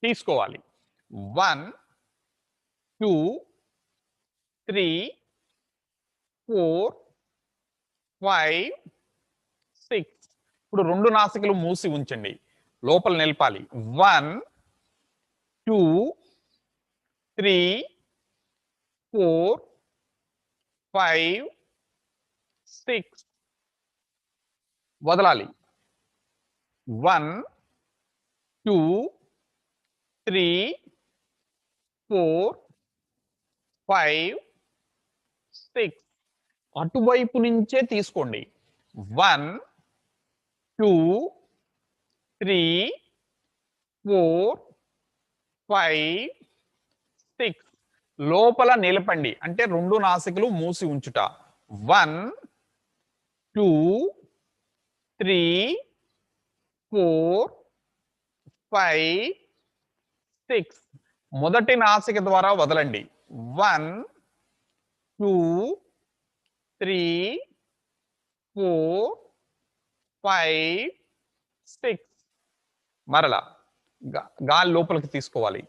తీసుకోవాలి. 1, 2, 3, 4, 5, 6 ఇప్పుడు 2 నాసికలు మూసి ఉంచండి. లోపల నిలపాలి. 1, 2, 3, 4, 5, 6 వదలాలి. 1, 2, 3, 4, 5, 6 అటువైపు నుంచే తీసుకోండి. 1, 2, 3, 4, 5, 6 లోపల నిలపండి. అంటే 2 నాసికలు మూసి ఉంచుట. 1, 2, 3, 4, 5, 6 మొదటి నాసిక ద్వారా వదలండి. 1, 2, 3, 4, 5, 6 మరలా గాలి లోపలికి తీసుకోవాలి.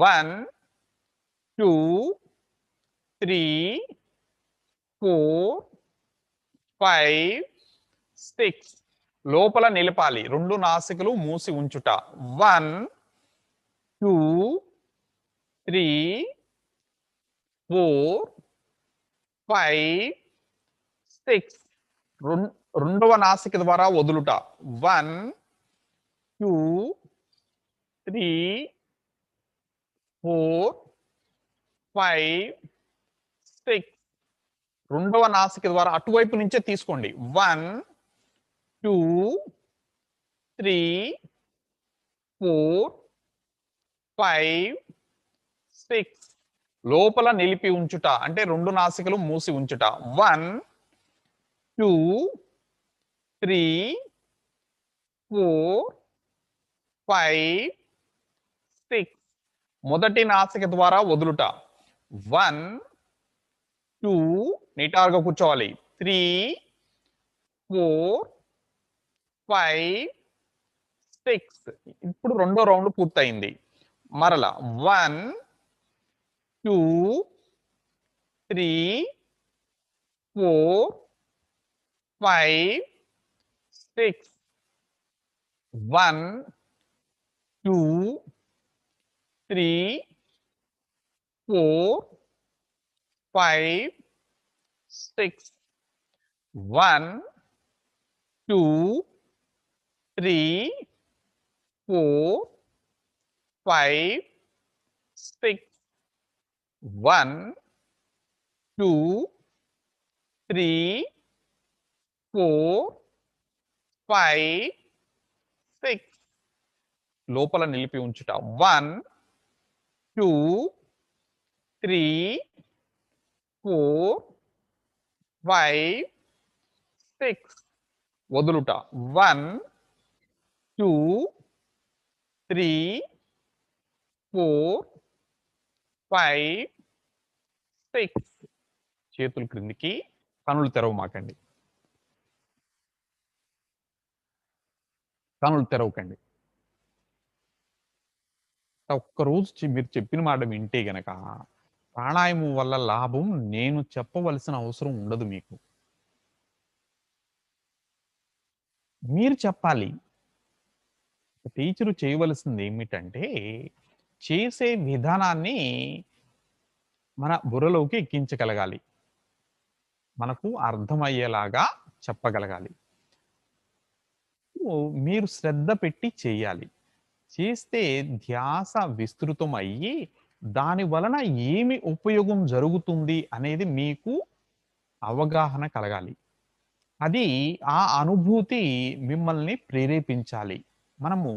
1, 2, 3, 4, 5, 6 లోపల నిలపాలి. 2 నాసికలు మూసి ఉంచుట. 1, 2, 3, 4, 5, 6 రెండవ నాసిక ద్వారా వదులుట. 1, 2, 3, 4, 5, 6 రెండవ నాసిక ద్వారా అటువైపు నుంచే తీసుకోండి. 1, 2, 3, 4, 5, 6 లోపల నిలిపి ఉంచుట. అంటే 2 నాసికలు మూసి ఉంచుట. 1, 2, 3, 4, 5, 6 మొదటి నాసిక ద్వారా వదులుట. 1, 2 నిటారుగా కూర్చోవాలి. 3, 4, 5, 6 ఇప్పుడు రెండో రౌండ్ పూర్తయింది. మరల 1, 2, 3, 4, 5, 6 1, 2, 3, 4, 5, 6 1, 2, 3, 4, 5, 6 1, 2, 3, 4, 5, 6 లోపల నిలిపి ఉంచుట. 1, 2, 3, 4, 5, 6 వదులుట. 1, 2, 3, 4, 5, 6 చేతులు క్రిందికి, కనులు తెరవమాకండి. కనులు తెరవకండి. ఒక్కరోజు మీరు చెప్పిన మాట వింటే గనక ప్రాణాయామం వల్ల లాభం నేను చెప్పవలసిన అవసరం ఉండదు మీకు. మీరు చెప్పాలి. టీచరు చేయవలసింది ఏమిటంటే, చేసే విధానాన్ని మన బుర్రలోకి ఎక్కించగలగాలి. మనకు అర్థమయ్యేలాగా చెప్పగలగాలి. మీరు శ్రద్ధ పెట్టి చెయ్యాలి. చేస్తే ధ్యాస విస్తృతం అయ్యి, దాని వలన ఏమి ఉపయోగం జరుగుతుంది అనేది మీకు అవగాహన కలగాలి. అది ఆ అనుభూతి మిమ్మల్ని ప్రేరేపించాలి. మనము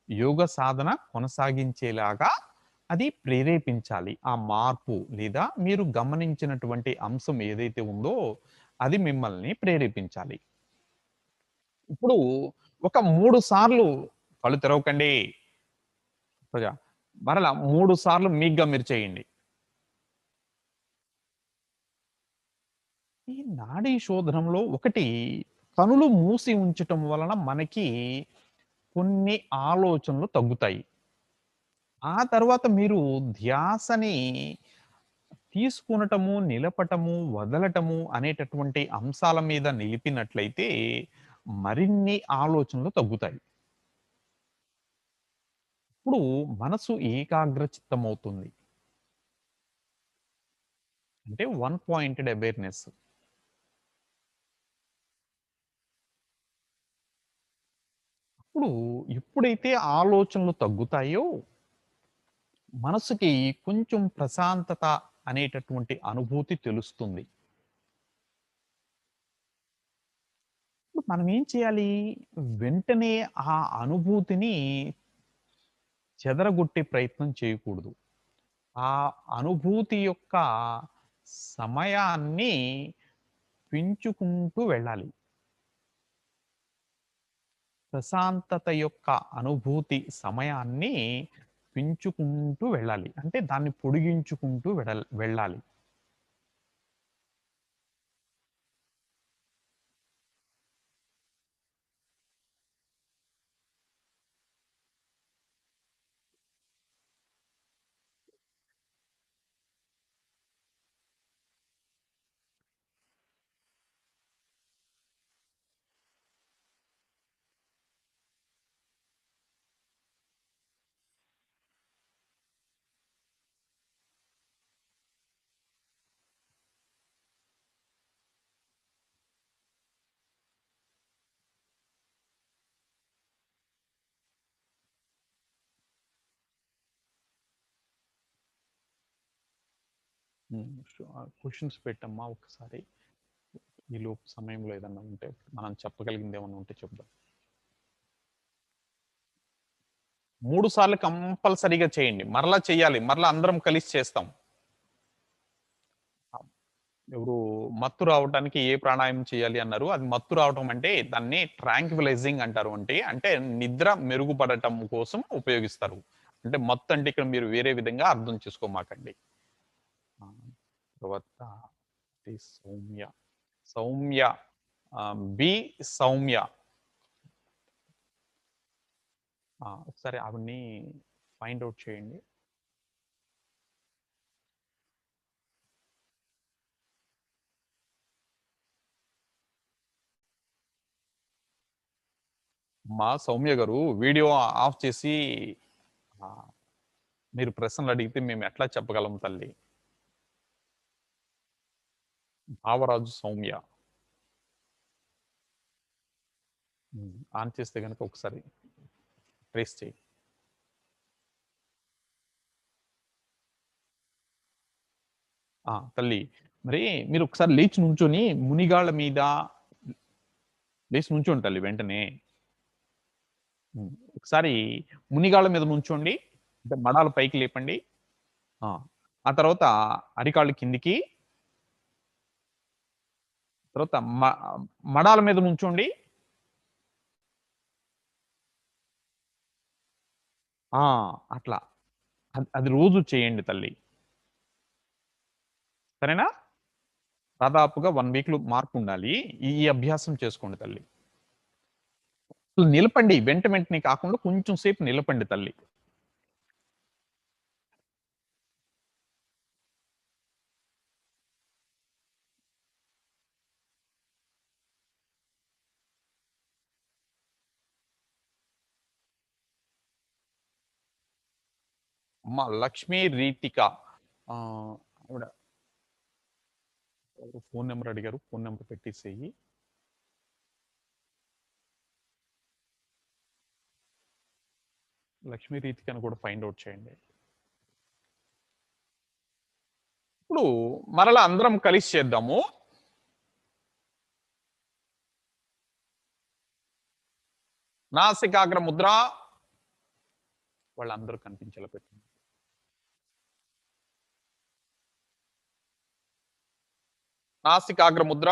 యోగ సాధన కొనసాగించేలాగా అది ప్రేరేపించాలి. ఆ మార్పు లేదా మీరు గమనించినటువంటి అంశం ఏదైతే ఉందో అది మిమ్మల్ని ప్రేరేపించాలి. ఇప్పుడు ఒక 3 సార్లు కళ్ళు తెరవకండి. ప్రజా మరలా 3 సార్లు మీగ్గా మీరు చేయండి. ఈ నాడీ శోధనంలో ఒకటి కనులు మూసి ఉంచటం వలన మనకి కొన్ని ఆలోచనలు తగ్గుతాయి. ఆ తర్వాత మీరు ధ్యాసని తీసుకునటము, నిలపటము, వదలటము అనేటటువంటి అంశాల మీద నిలిపినట్లయితే మరిన్ని ఆలోచనలు తగ్గుతాయి. ఇప్పుడు మనసు ఏకాగ్ర చిత్తమవుతుంది. అంటే వన్ పాయింటెడ్ అవేర్‌నెస్. ఇప్పుడు ఎప్పుడైతే ఆలోచనలు తగ్గుతాయో మనసుకి కొంచెం ప్రశాంతత అనేటటువంటి అనుభూతి తెలుస్తుంది. ఇప్పుడు మనం ఏం చేయాలి? వెంటనే ఆ అనుభూతిని చెదరగొట్టే ప్రయత్నం చేయకూడదు. ఆ అనుభూతి యొక్క సమయాన్ని పెంచుకుంటూ వెళ్ళాలి. ప్రశాంతత యొక్క అనుభూతి సమయాన్ని పెంచుకుంటూ వెళ్ళాలి. అంటే దాన్ని పొడిగించుకుంటూ వెళ్ళాలి. క్వశ్చన్స్ పెట్టమ్మా ఒకసారి. ఈ లోపు సమయంలో ఏదన్నా ఉంటే మనం చెప్పగలిగింది ఏమన్నా ఉంటే చెప్దాం. 3 సార్లు కంపల్సరీగా చేయండి. మరలా చేయాలి. మరలా అందరం కలిసి చేస్తాం. ఎవరు మత్తు రావడానికి ఏ ప్రాణాయామం చేయాలి అన్నారు. అది మత్తు రావటం అంటే దాన్ని ట్రాంక్విలైజింగ్ అంటారు. అంటే నిద్ర మెరుగుపడటం కోసం ఉపయోగిస్తారు. అంటే మత్తు అంటే ఇక్కడ మీరు వేరే విధంగా అర్థం చేసుకోమాకండి. ఆ, తర్వాత సౌమ్య సౌమ్య బి సౌమ్య ఒకసారి ఆవిడ్ని ఫైండ్ అవుట్ చేయండి. మా సౌమ్య గారు వీడియో ఆఫ్ చేసి ఆ, మీరు ప్రశ్నలు అడిగితే మేము ఎట్లా చెప్పగలం తల్లి. భావరాజు సౌమ్య ఆన్ చేస్తే కనుక ఒకసారి ట్రేస్ చేయి. తల్లి మరి మీరు ఒకసారి లేచి నుంచొని మునిగాళ్ళ మీద లేచి నుంచోండి తల్లి వెంటనే. ఒకసారి మునిగాళ్ళ మీద నుంచోండి. అంటే మడాలు పైకి లేపండి. ఆ తర్వాత అరికాళ్ళు కిందికి, తర్వాత మడాల మీద నుంచోండి. అట్లా అది రోజు చేయండి తల్లి. సరేనా? దాదాపుగా 1 వీక్ లో మార్పు ఉండాలి. ఈ అభ్యాసం చేసుకోండి తల్లి. నిలపండి, వెంటనే కాకుండా కొంచెం సేపు నిలపండి తల్లి. అమ్మ లక్ష్మీ రీతిక ఆవిడ ఫోన్ నెంబర్ అడిగారు, ఫోన్ నెంబర్ పెట్టేసేయి. లక్ష్మీ రీతికను కూడా ఫైండ్ అవుట్ చేయండి. ఇప్పుడు మరలా అందరం కలిసి చేద్దాము. నాసికాగ్ర ముద్ర వాళ్ళందరూ కనిపించేలా పెట్టండి. నాసికాగ్ర ముద్ర.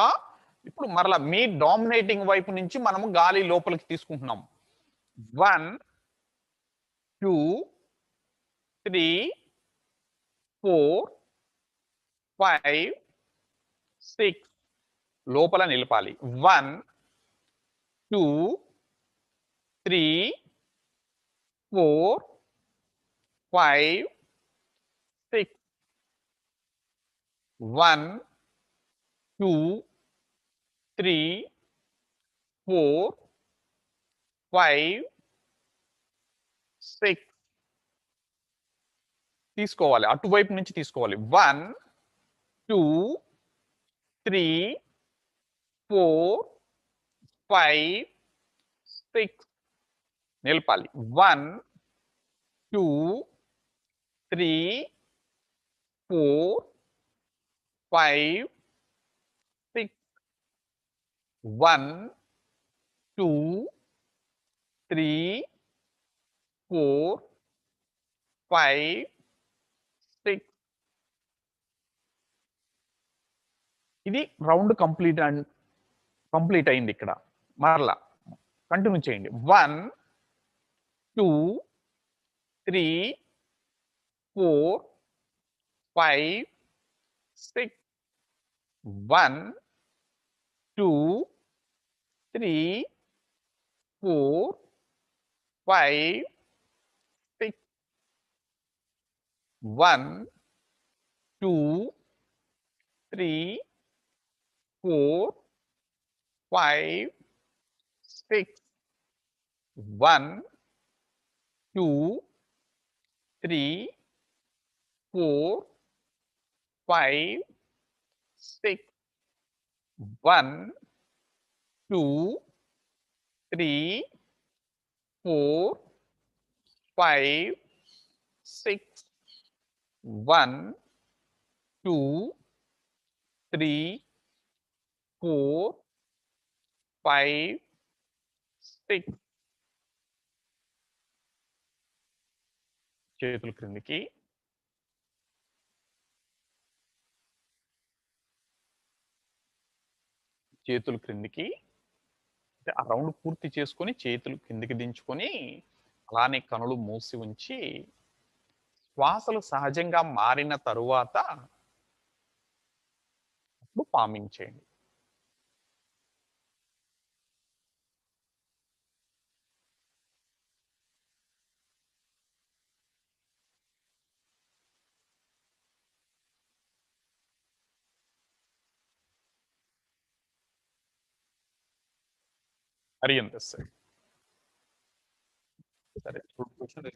ఇప్పుడు మరలా మీ డామినేటింగ్ వైపు నుంచి మనము గాలి లోపలికి తీసుకుంటున్నాం. 1 2 3 4 5 6 లోపల నిలపాలి. 1 2 3 4 5 6 1 2 3 4 5 6 తీసుకోవాలి. అటువైపు నుంచి తీసుకోవాలి. 1 2 3 4 5 6 నిలపాలి. 1 2 3 4 5 6 1 2 3 4 5 6 ఇది రౌండ్ కంప్లీట్ అయింది. ఇక్కడ మరలా కంటిన్యూ చేయండి. 1 2 3 4 5 6 1 2 3 4 5 6 1 2 3 4 5 6 1 2 3 4 5 6 1 2 3 4 5 6 1 2, 3, 4, 5, 6. చేతులు క్రిందికి. చేతులు క్రిందికి. అంటే ఆ రౌండ్ పూర్తి చేసుకొని చేతులు కిందికి దించుకొని, అలానే కనులు మూసి ఉంచి, శ్వాసలు సహజంగా మారిన తరువాత అప్పుడు పామింగ్ చేయండి. అరియంత సరే. సరే. ఇప్పుడు క్వెషన్